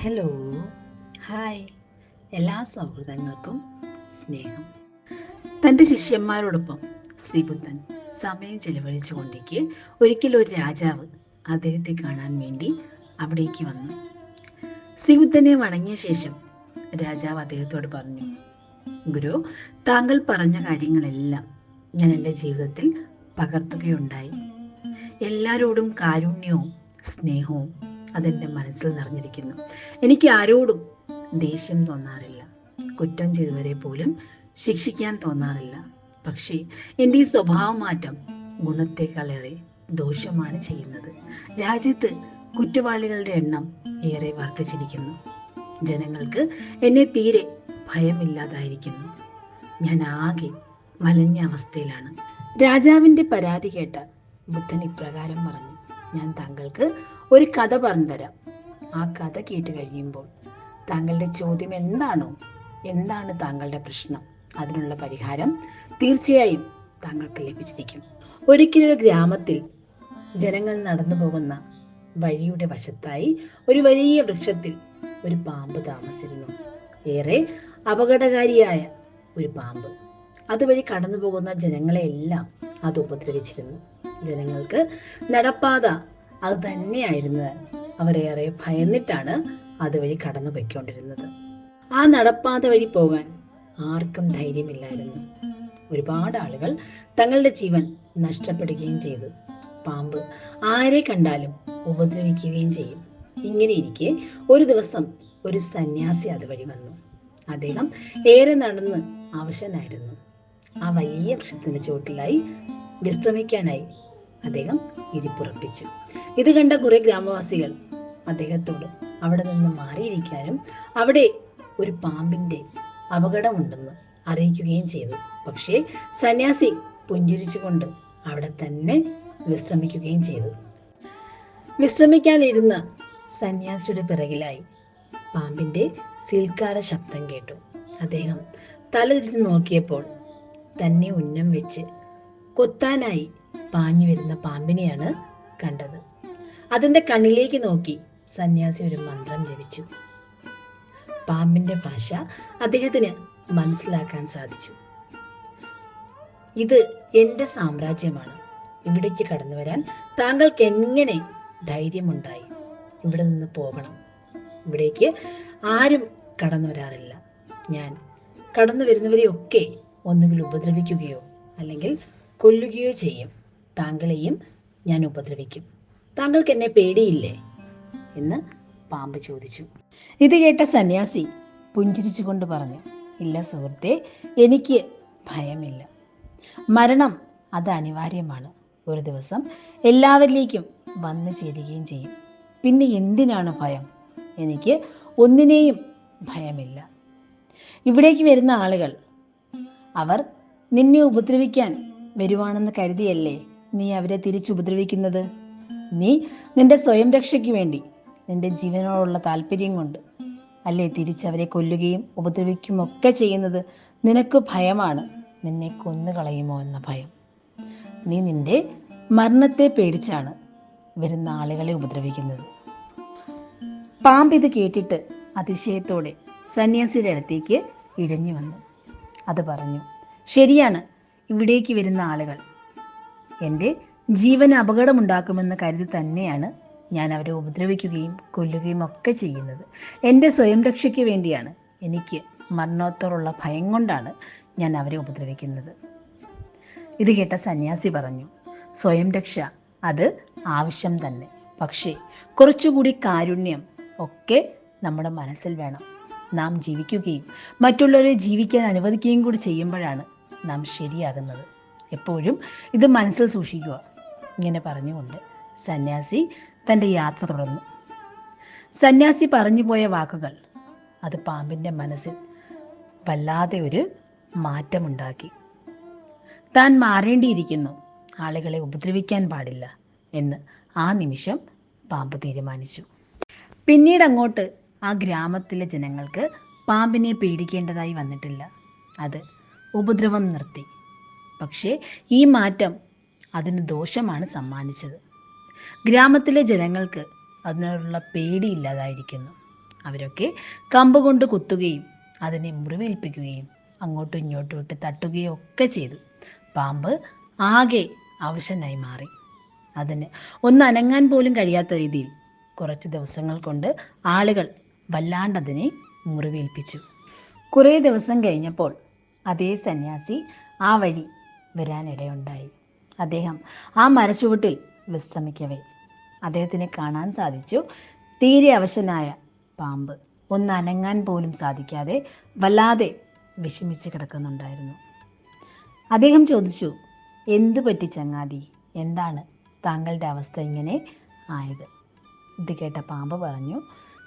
Hello, hi, എല്ലാ സൗഹൃദങ്ങൾക്കും സ്നേഹം. തൻ്റെ ശിഷ്യന്മാരോടൊപ്പം ശ്രീബുദ്ധൻ സമയം ചെലവഴിച്ചു കൊണ്ടിരിക്കെ ഒരിക്കൽ ഒരു രാജാവ് അദ്ദേഹത്തെ കാണാൻ വേണ്ടി അവിടേക്ക് വന്നു. ശ്രീബുദ്ധനെ വണങ്ങിയ ശേഷം രാജാവ് അദ്ദേഹത്തോട് പറഞ്ഞു, ഗുരു, താങ്കൾ പറഞ്ഞ കാര്യങ്ങളെല്ലാം ഞാൻ എൻ്റെ ജീവിതത്തിൽ പകർത്തുകയുണ്ടായി. എല്ലാവരോടും കാരുണ്യവും സ്നേഹവും അതെൻ്റെ മനസ്സിൽ നിറഞ്ഞിരിക്കുന്നു. എനിക്ക് ആരോടും ദേഷ്യം തോന്നാറില്ല. കുറ്റം ചെയ്തവരെ പോലും ശിക്ഷിക്കാൻ തോന്നാറില്ല. പക്ഷേ എൻ്റെ ഈ സ്വഭാവ മാറ്റം ഗുണത്തെക്കാളേറെ ദോഷമാണ് ചെയ്യുന്നത്. രാജ്യത്ത് കുറ്റവാളികളുടെ എണ്ണം ഏറെ വർദ്ധിച്ചിരിക്കുന്നു. ജനങ്ങൾക്ക് എന്നെ തീരെ ഭയമില്ലാതായിരിക്കുന്നു. ഞാൻ ആകെ വലഞ്ഞ അവസ്ഥയിലാണ്. രാജാവിൻ്റെ പരാതി കേട്ട ബുദ്ധൻ ഇപ്രകാരം പറഞ്ഞു, ഞാൻ താങ്കൾക്ക് ഒരു കഥ പറഞ്ഞു തരാം. ആ കഥ കേട്ട് കഴിയുമ്പോൾ താങ്കളുടെ ചോദ്യം എന്താണ് താങ്കളുടെ പ്രശ്നം, അതിനുള്ള പരിഹാരം തീർച്ചയായും താങ്കൾക്ക് ലഭിച്ചിരിക്കും. ഒരിക്കലൊരു ഗ്രാമത്തിൽ ജനങ്ങൾ നടന്നു പോകുന്ന വഴിയുടെ വശത്തായി ഒരു വലിയ വൃക്ഷത്തിൽ ഒരു പാമ്പ് താമസിച്ചിരുന്നു. ഏറെ അപകടകാരിയായ ഒരു പാമ്പ്. അതുവഴി കടന്നു പോകുന്ന ജനങ്ങളെയെല്ലാം അത് ഉപദ്രവിച്ചിരുന്നു. ജനങ്ങൾക്ക് നടപ്പാത അത് തന്നെയായിരുന്നു. അവരേറെ ഭയന്നിട്ടാണ് അതുവഴി കടന്നു പോയിക്കൊണ്ടിരുന്നത്. ആ നടപ്പാത വഴി പോകാൻ ആർക്കും ധൈര്യമില്ലായിരുന്നു. ഒരുപാട് ആളുകൾ തങ്ങളുടെ ജീവൻ നഷ്ടപ്പെടുകയും ചെയ്തു. പാമ്പ് ആരെ കണ്ടാലും ഉപദ്രവിക്കുകയും ചെയ്യും. ഇങ്ങനെയിരിക്കെ ഒരു ദിവസം ഒരു സന്യാസി അതുവഴി വന്നു. അദ്ദേഹം ഏറെ നടന്ന് അവശനായിരുന്നു. ആ വലിയ വൃക്ഷത്തിന്റെ ചുവട്ടിലായി വിശ്രമിക്കാനായി അദ്ദേഹം ഇരിപ്പുറപ്പിച്ചു. ഇത് കണ്ട കുറെ ഗ്രാമവാസികൾ അദ്ദേഹത്തോട് അവിടെ നിന്ന് മാറിയിരിക്കാനും അവിടെ ഒരു പാമ്പിന്റെ അപകടമുണ്ടെന്ന് അറിയിക്കുകയും ചെയ്തു. പക്ഷേ സന്യാസി പുഞ്ചിരിച്ചുകൊണ്ട് അവിടെ തന്നെ വിശ്രമിക്കുകയും ചെയ്തു. വിശ്രമിക്കാനിരുന്ന സന്യാസിയുടെ പിറകിലായി പാമ്പിന്റെ സീൽക്കാര ശബ്ദം കേട്ടു. അദ്ദേഹം തലതിരിച്ച് നോക്കിയപ്പോൾ തന്നെ ഉന്നം വെച്ച് കൊത്താനായി പാഞ്ഞു വരുന്ന പാമ്പിനെയാണ് കണ്ടത്. അതിന്റെ കണ്ണിലേക്ക് നോക്കി സന്യാസി ഒരു മന്ത്രം ജപിച്ചു. പാമ്പിന്റെ ഭാഷ അദ്ദേഹത്തിന് മനസ്സിലാക്കാൻ സാധിച്ചു. ഇത് എന്റെ സാമ്രാജ്യമാണ്. ഇവിടേക്ക് കടന്നു വരാൻ താങ്കൾക്ക് എങ്ങനെ ധൈര്യമുണ്ടായി? ഇവിടെ നിന്ന് പോകണം. ഇവിടേക്ക് ആരും കടന്നു വരാറില്ല. ഞാൻ കടന്നു വരുന്നവരെയൊക്കെ ഒന്നുകിൽ ഉപദ്രവിക്കുകയോ അല്ലെങ്കിൽ കൊല്ലുകയോ ചെയ്യും. താങ്കളെയും ഞാൻ ഉപദ്രവിക്കും. താങ്കൾക്ക് എന്നെ പേടിയില്ലേ എന്ന് പാമ്പ് ചോദിച്ചു. ഇത് കേട്ട സന്യാസി പുഞ്ചിരിച്ചുകൊണ്ട് പറഞ്ഞു, ഇല്ല സുഹൃത്തെ, എനിക്ക് ഭയമില്ല. മരണം അത് അനിവാര്യമാണ്. ഒരു ദിവസം എല്ലാവരിലേക്കും വന്നു ചേരുകയും ചെയ്യും. പിന്നെ എന്തിനാണ് ഭയം? എനിക്ക് ഒന്നിനെയും ഭയമില്ല. ഇവിടേക്ക് വരുന്ന ആളുകൾ അവർ നിന്നെ ഉപദ്രവിക്കാൻ വരുവാണെന്ന് കരുതിയല്ലേ നീ അവരെ തിരിച്ചുപദ്രവിക്കുന്നത്? നീ നിന്റെ സ്വയം രക്ഷയ്ക്ക് വേണ്ടി നിന്റെ ജീവനോടുള്ള താല്പര്യം കൊണ്ട് അല്ലേ തിരിച്ചവരെ കൊല്ലുകയും ഉപദ്രവിക്കുകയും ഒക്കെ ചെയ്യുന്നത്? നിനക്ക് ഭയമാണ്, നിന്നെ കൊന്നുകളയുമോ എന്ന ഭയം. നീ നിന്റെ മരണത്തെ പേടിച്ചാണ് വരുന്ന ആളുകളെ ഉപദ്രവിക്കുന്നത്. പാമ്പ് ഇത് കേട്ടിട്ട് അതിശയത്തോടെ സന്യാസിയുടെ അടുത്തേക്ക് ഇഴഞ്ഞു വന്നു. അത് പറഞ്ഞു, ശരിയാണ്, ഇവിടേക്ക് വരുന്ന ആളുകൾ എൻ്റെ ജീവന് അപകടമുണ്ടാക്കുമെന്ന് കരുതി തന്നെയാണ് ഞാൻ അവരെ ഉപദ്രവിക്കുകയും കൊല്ലുകയും ഒക്കെ ചെയ്യുന്നത്. എൻ്റെ സ്വയം രക്ഷയ്ക്ക് വേണ്ടിയാണ്. എനിക്ക് മരണത്തോടുള്ള ഭയം കൊണ്ടാണ് ഞാൻ അവരെ ഉപദ്രവിക്കുന്നത്. ഇത് കേട്ട സന്യാസി പറഞ്ഞു, സ്വയം രക്ഷ അത് ആവശ്യം തന്നെ. പക്ഷേ കുറച്ചുകൂടി കാരുണ്യം ഒക്കെ നമ്മുടെ മനസ്സിൽ വേണം. നാം ജീവിക്കുകയും മറ്റുള്ളവരെ ജീവിക്കാൻ അനുവദിക്കുകയും കൂടി ചെയ്യുമ്പോഴാണ് നാം ശരിയാകുന്നത്. എപ്പോഴും ഇത് മനസ്സിൽ സൂക്ഷിക്കുക. ഇങ്ങനെ പറഞ്ഞുകൊണ്ട് സന്യാസി തൻ്റെ യാത്ര തുടർന്നു. സന്യാസി പറഞ്ഞു പോയ വാക്കുകൾ അത് പാമ്പിൻ്റെ മനസ്സിൽ വല്ലാതെ ഒരു മാറ്റമുണ്ടാക്കി. താൻ മാറേണ്ടിയിരിക്കുന്നു, ആളുകളെ ഉപദ്രവിക്കാൻ പാടില്ല എന്ന് ആ നിമിഷം പാമ്പ് തീരുമാനിച്ചു. പിന്നീട് അങ്ങോട്ട് ആ ഗ്രാമത്തിലെ ജനങ്ങൾക്ക് പാമ്പിനെ പേടിക്കേണ്ടതായി വന്നിട്ടില്ല. അത് ഉപദ്രവം നിർത്തി. പക്ഷേ ഈ മാറ്റം അതിന് ദോഷമാണ് സമ്മാനിച്ചത്. ഗ്രാമത്തിലെ ജനങ്ങൾക്ക് അതിനോടുള്ള പേടിയില്ലാതായിരിക്കുന്നു. അവരൊക്കെ കമ്പ് കൊണ്ട് കുത്തുകയും അതിനെ മുറിവേൽപ്പിക്കുകയും അങ്ങോട്ടും ഇങ്ങോട്ടും ഇട്ട് തട്ടുകയും ഒക്കെ ചെയ്തു. പാമ്പ് ആകെ അവശനായി മാറി. അതിന് ഒന്ന് അനങ്ങാൻ പോലും കഴിയാത്ത രീതിയിൽ കുറച്ച് ദിവസങ്ങൾ കൊണ്ട് ആളുകൾ വല്ലാണ്ടതിനെ മുറിവേൽപ്പിച്ചു. കുറേ ദിവസം കഴിഞ്ഞപ്പോൾ അതേ സന്യാസി ആ വഴി വരാനിടയുണ്ടായി. അദ്ദേഹം ആ മരച്ചുവട്ടിൽ വിശ്രമിക്കവേ അദ്ദേഹത്തിനെ കാണാൻ സാധിച്ചു. തീരെ അവശനായ പാമ്പ് ഒന്ന് അനങ്ങാൻ പോലും സാധിക്കാതെ വല്ലാതെ വിഷമിച്ച് കിടക്കുന്നുണ്ടായിരുന്നു. അദ്ദേഹം ചോദിച്ചു, എന്തു പറ്റി ചങ്ങാതി? എന്താണ് താങ്കളുടെ അവസ്ഥ ഇങ്ങനെ ആയത്? ഇത് കേട്ട പാമ്പ് പറഞ്ഞു,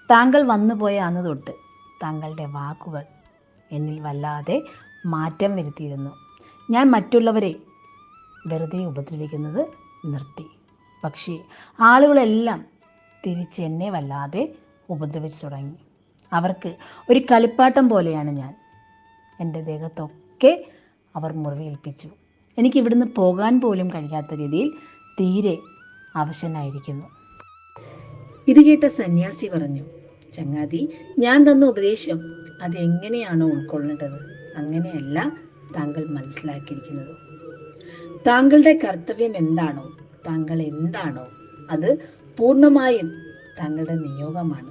താങ്കൾ വന്നുപോയ അന്ന് തൊട്ട് താങ്കളുടെ വാക്കുകൾ എന്നിൽ വല്ലാതെ മാറ്റം വരുത്തിയിരുന്നു. ഞാൻ മറ്റുള്ളവരെ വെറുതെ ഉപദ്രവിക്കുന്നത് നിർത്തി. പക്ഷേ ആളുകളെല്ലാം തിരിച്ച് എന്നെ വല്ലാതെ ഉപദ്രവിച്ചു തുടങ്ങി. അവർക്ക് ഒരു കളിപ്പാട്ടം പോലെയാണ് ഞാൻ. എൻ്റെ ദേഹത്തൊക്കെ അവർ മുറിവേൽപ്പിച്ചു. എനിക്ക് ഇവിടുന്ന് പോകാൻ പോലും കഴിയാത്ത രീതിയിൽ തീരെ അവശനായിരിക്കുന്നു. ഇത് കേട്ട സന്യാസി പറഞ്ഞു, ചങ്ങാതി, ഞാൻ തന്ന ഉപദേശം അത് എങ്ങനെയാണോ ഉൾക്കൊള്ളേണ്ടത് അങ്ങനെയല്ല താങ്കൾ മനസ്സിലാക്കിയിരിക്കുന്നത്. താങ്കളുടെ കർത്തവ്യം എന്താണോ, താങ്കൾ എന്താണോ, അത് പൂർണ്ണമായും താങ്കളുടെ നിയോഗമാണ്.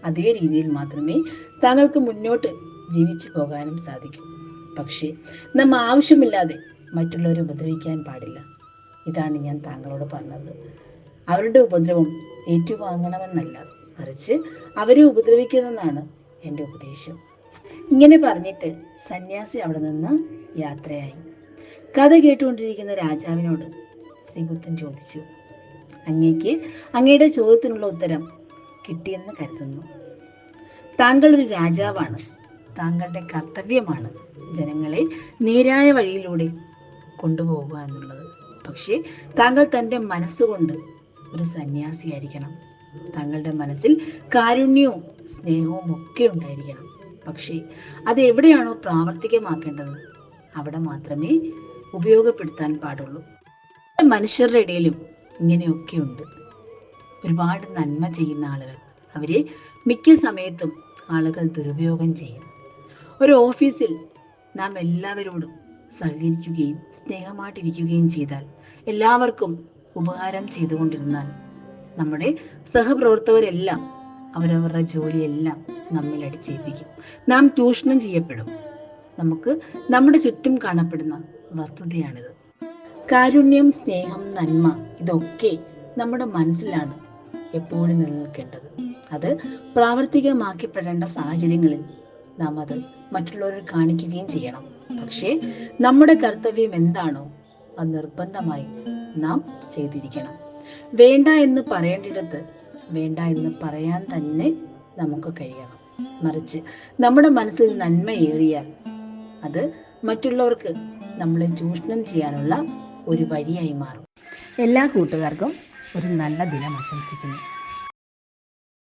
അതേ രീതിയിൽ മാത്രമേ താങ്കൾക്ക് മുന്നോട്ട് ജീവിച്ചു പോകാനും സാധിക്കൂ. പക്ഷേ നാം ആവശ്യമില്ലാതെ മറ്റുള്ളവരെ ഉപദ്രവിക്കാൻ പാടില്ല. ഇതാണ് ഞാൻ താങ്കളോട് പറഞ്ഞത്. അവരുടെ ഉപദ്രവം ഏറ്റുവാങ്ങണമെന്നല്ല, മറിച്ച് അവരെ ഉപദ്രവിക്കുന്നതാണ് എൻ്റെ ഉപദേശം. ഇങ്ങനെ പറഞ്ഞിട്ട് സന്യാസി അവിടെ നിന്ന് യാത്രയായി. കഥ കേട്ടുകൊണ്ടിരിക്കുന്ന രാജാവിനോട് ശ്രീബുദ്ധൻ ചോദിച്ചു, അങ്ങേക്ക് അങ്ങയുടെ ചോദ്യത്തിനുള്ള ഉത്തരം കിട്ടിയെന്ന് കരുതുന്നു. താങ്കൾ ഒരു രാജാവാണ്. താങ്കളുടെ കർത്തവ്യമാണ് ജനങ്ങളെ നേരായ വഴിയിലൂടെ കൊണ്ടുപോകുക എന്നുള്ളത്. പക്ഷേ താങ്കൾ തൻ്റെ മനസ്സുകൊണ്ട് ഒരു സന്യാസിയായിരിക്കണം. താങ്കളുടെ മനസ്സിൽ കാരുണ്യവും സ്നേഹവും ഒക്കെ ഉണ്ടായിരിക്കണം. പക്ഷേ അത് എവിടെയാണോ പ്രാവർത്തികമാക്കേണ്ടത് അവിടെ മാത്രമേ ഉപയോഗപ്പെടുത്താൻ പാടുള്ളൂ. മനുഷ്യരുടെ ഇടയിലും ഇങ്ങനെയൊക്കെ ഉണ്ട്. ഒരുപാട് നന്മ ചെയ്യുന്ന ആളുകൾ, അവരെ മിക്ക സമയത്തും ആളുകൾ ദുരുപയോഗം ചെയ്യും. ഒരു ഓഫീസിൽ നാം എല്ലാവരോടും സഹകരിക്കുകയും സ്നേഹമായിട്ടിരിക്കുകയും ചെയ്താൽ, എല്ലാവർക്കും ഉപകാരം ചെയ്തുകൊണ്ടിരുന്നാൽ, നമ്മുടെ സഹപ്രവർത്തകരെല്ലാം അവരവരുടെ ജോലിയെല്ലാം നമ്മിൽ അടിച്ചേൽപ്പിക്കും. നാം ചൂഷണം ചെയ്യപ്പെടും. നമുക്ക് നമ്മുടെ ചുറ്റും കാണപ്പെടുന്ന വസ്തുതയാണിത്. കാരുണ്യം, സ്നേഹം, നന്മ ഇതൊക്കെ നമ്മുടെ മനസ്സിലാണ് എപ്പോഴും നിലനിൽക്കേണ്ടത്. അത് പ്രാവർത്തികമാക്കപ്പെടേണ്ട സാഹചര്യങ്ങളിൽ നാം അത് മറ്റുള്ളവരെ കാണിക്കുകയും ചെയ്യണം. പക്ഷേ നമ്മുടെ കർത്തവ്യം എന്താണോ അത് നിർബന്ധമായി നാം ചെയ്തിരിക്കണം. വേണ്ട എന്ന് പറയേണ്ടിടത്ത് വേണ്ട എന്ന് പറയാൻ തന്നെ നമുക്ക് കഴിയണം. മറിച്ച് നമ്മുടെ മനസ്സിൽ നന്മ ഏറിയാൽ അത് മറ്റുള്ളവർക്ക് നമ്മളെ ചൂഷണം ചെയ്യാനുള്ള ഒരു വഴിയായി മാറും. എല്ലാ കൂട്ടുകാർക്കും ഒരു നല്ല ദിനം ആശംസിക്കുന്നു.